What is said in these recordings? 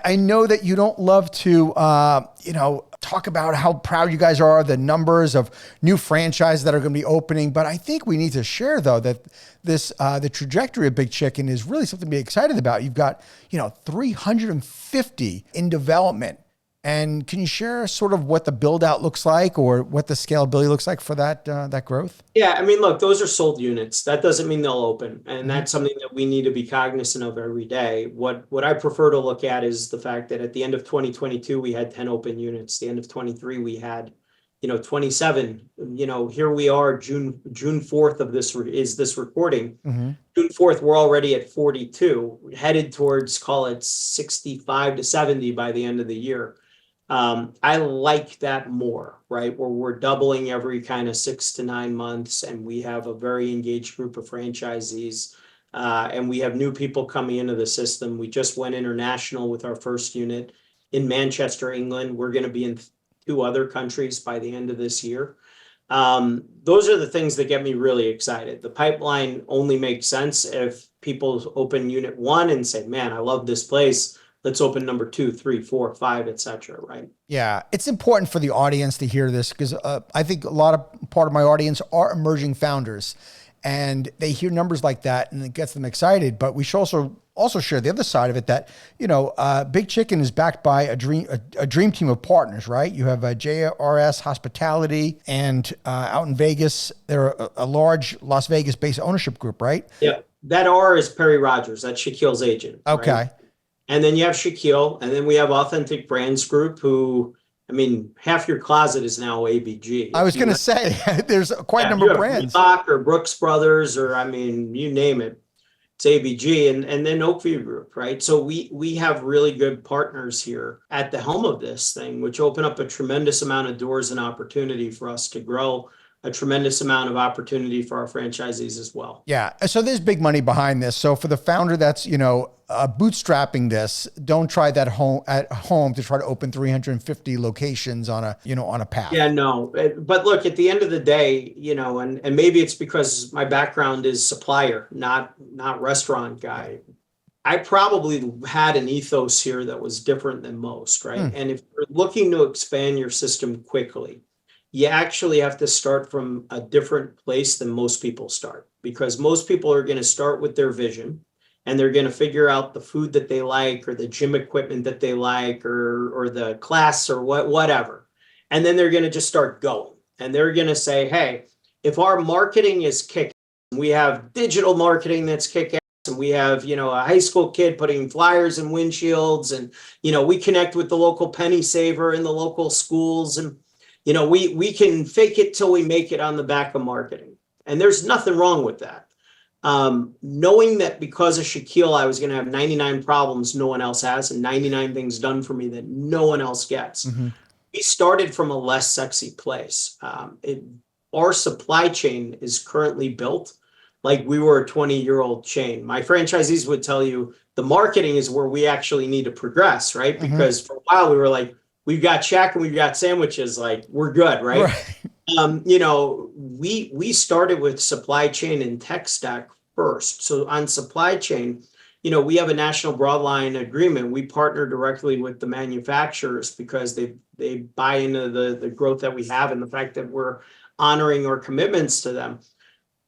I know that you don't love to, talk about how proud you guys are, the numbers of new franchises that are going to be opening. But I think we need to share, though, that the trajectory of Big Chicken is really something to be excited about. You've got, 350 in development. And can you share sort of what the build out looks like or what the scalability looks like for that growth? Yeah, I mean, look, those are sold units. That doesn't mean they'll open. And that's something that we need to be cognizant of every day. What I prefer to look at is the fact that at the end of 2022, we had 10 open units. The end of 23, we had, 27. Here we are, June 4th of this recording. June 4th, we're already at 42, headed towards, call it 65 to 70 by the end of the year. I like that more, right? Where we're doubling every kind of 6 to 9 months, and we have a very engaged group of franchisees, and we have new people coming into the system. We just went international with our first unit in Manchester, England. We're going to be in 2 other countries by the end of this year. Those are the things that get me really excited. The pipeline only makes sense if people open unit 1 and say, man, I love this place. Let's open number 2, 3, 4, 5, etc. Right? Yeah, it's important for the audience to hear this because I think part of my audience are emerging founders, and they hear numbers like that and it gets them excited. But we should also share the other side of it that Big Chicken is backed by a dream team of partners, right? You have JRS Hospitality, and out in Vegas, they're a large Las Vegas-based ownership group, right? Yeah, that R is Perry Rogers. That's Shaquille's agent. Okay. Right? And then you have Shaquille, and then we have Authentic Brands Group, who, I mean, half your closet is now ABG. I was going to say, there's quite a number of brands. Reebok or Brooks Brothers, or I mean, you name it, it's ABG, and then Oakview Group, right? So we have really good partners here at the helm of this thing, which open up a tremendous amount of doors and opportunity for us to grow, a tremendous amount of opportunity for our franchisees as well. Yeah. So there's big money behind this. So for the founder that's, bootstrapping this, don't try that at home to try to open 350 locations on a path. Yeah, no. But look, at the end of the day, and maybe it's because my background is supplier, not restaurant guy. I probably had an ethos here that was different than most, right? And if you're looking to expand your system quickly, you actually have to start from a different place than most people start, because most people are going to start with their vision, and they're going to figure out the food that they like, or the gym equipment that they like, or the class, or whatever. And then they're going to just start going, and they're going to say, hey, if our marketing is kick-ass, we have digital marketing that's kick-ass, and we have, a high school kid putting flyers in windshields, and, we connect with the local penny saver in the local schools, and we can fake it till we make it on the back of marketing. And there's nothing wrong with that. Knowing that because of Shaquille, I was going to have 99 problems no one else has, and 99 things done for me that no one else gets. We started from a less sexy place. Our supply chain is currently built like we were a 20-year-old chain. My franchisees would tell you the marketing is where we actually need to progress, right? Because for a while we were like, we've got Shaq and we've got sandwiches, like we're good, right? We started with supply chain and tech stack first. So on supply chain, we have a national broadline agreement. We partner directly with the manufacturers because they buy into the growth that we have and the fact that we're honoring our commitments to them.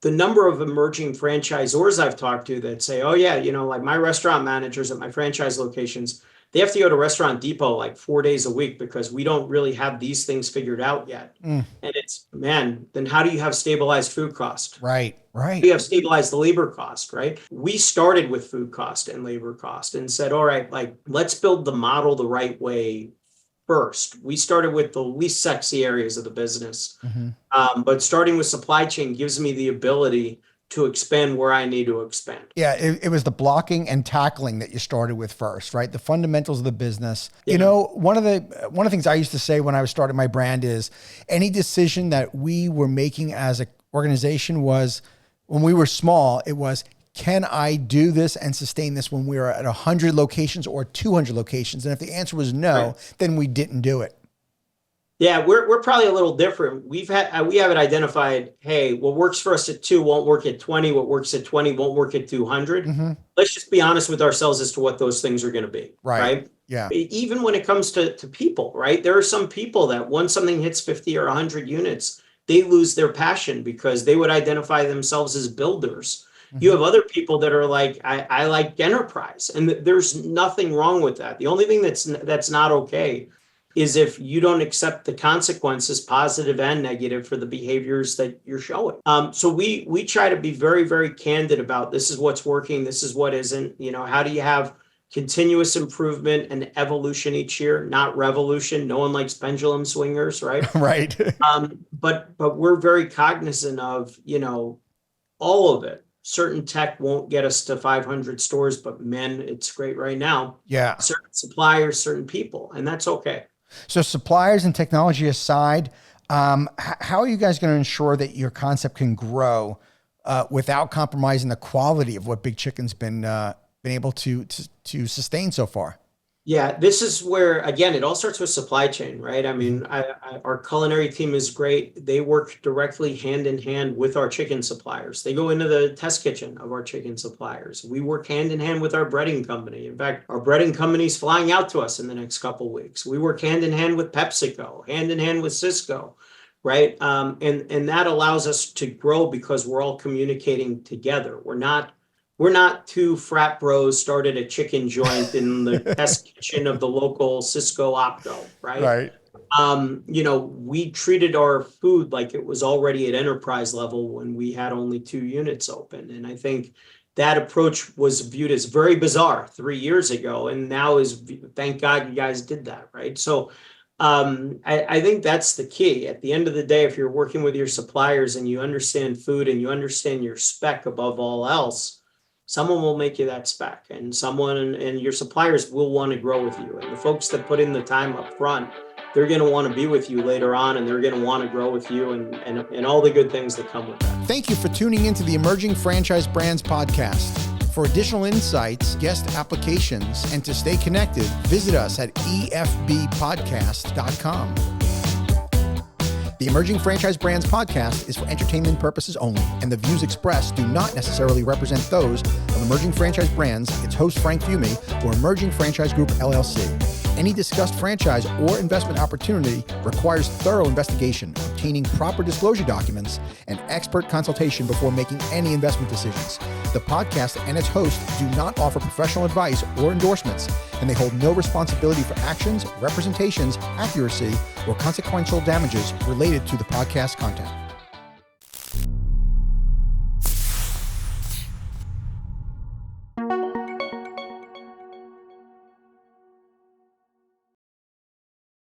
The number of emerging franchisors I've talked to that say, oh yeah, like my restaurant managers at my franchise locations, they have to go to Restaurant Depot like 4 days a week because we don't really have these things figured out yet. And it's, man, then how do you have stabilized food cost? Right. You have stabilized the labor cost, right? We started with food cost and labor cost and said, all right, like, let's build the model the right way first. We started with the least sexy areas of the business. But starting with supply chain gives me the ability to expand where I need to expand. Yeah, it was the blocking and tackling that you started with first, right? The fundamentals of the business. Yeah. One of the things I used to say when I was starting my brand is any decision that we were making as an organization was, when we were small, it was, can I do this and sustain this when we were at 100 locations or 200 locations? And if the answer was no, then we didn't do it. Yeah, we're probably a little different. We have it identified. Hey, what works for us at 2 won't work at 20. What works at 20 won't work at 200. Let's just be honest with ourselves as to what those things are going to be. Right. Yeah. Even when it comes to people, right? There are some people that once something hits 50 or 100 units, they lose their passion because they would identify themselves as builders. You Mhm. have other people that are like, I like enterprise, and there's nothing wrong with that. The only thing that's not okay is if you don't accept the consequences, positive and negative, for the behaviors that you're showing. So we try to be very, very candid about this is what's working, this is what isn't. You know, how do you have continuous improvement and evolution each year, not revolution? No one likes pendulum swingers, right? Right. But we're very cognizant of, you know, all of it. Certain tech won't get us to 500 stores, but man, it's great right now. Yeah. Certain suppliers, certain people, and that's okay. So suppliers and technology aside, how are you guys going to ensure that your concept can grow without compromising the quality of what Big Chicken's been able to sustain so far? Yeah, this is where, again, it all starts with supply chain, right? I Mhm. mean, our culinary team is great. They work directly hand in hand with our chicken suppliers. They go into the test kitchen of our chicken suppliers. We work hand in hand with our breading company. In fact, our breading company is flying out to us in the next couple of weeks. We work hand in hand with PepsiCo, hand in hand with Cisco, right? And that allows us to grow because we're all communicating together. We're not two frat bros started a chicken joint in the test kitchen of the local Cisco Opco, right? Right. You know, we treated our food like it was already at enterprise level when we had only 2 units open. And I think that approach was viewed as very bizarre 3 years ago. And now thank God you guys did that, right? So I think that's the key. At the end of the day, if you're working with your suppliers and you understand food and you understand your spec above all else, someone will make you that spec, and someone and your suppliers will want to grow with you. And the folks that put in the time up front, they're going to want to be with you later on, and they're going to want to grow with you, and all the good things that come with that. Thank you for tuning into the Emerging Franchise Brands podcast. For additional insights, guest applications, and to stay connected, visit us at efbpodcast.com. The Emerging Franchise Brands podcast is for entertainment purposes only, and the views expressed do not necessarily represent those of Emerging Franchise Brands, its host Frank Fumey, or Emerging Franchise Group LLC. Any discussed franchise or investment opportunity requires thorough investigation, obtaining proper disclosure documents, and expert consultation before making any investment decisions. The podcast and its host do not offer professional advice or endorsements, and they hold no responsibility for actions, representations, accuracy, or consequential damages related to the podcast content.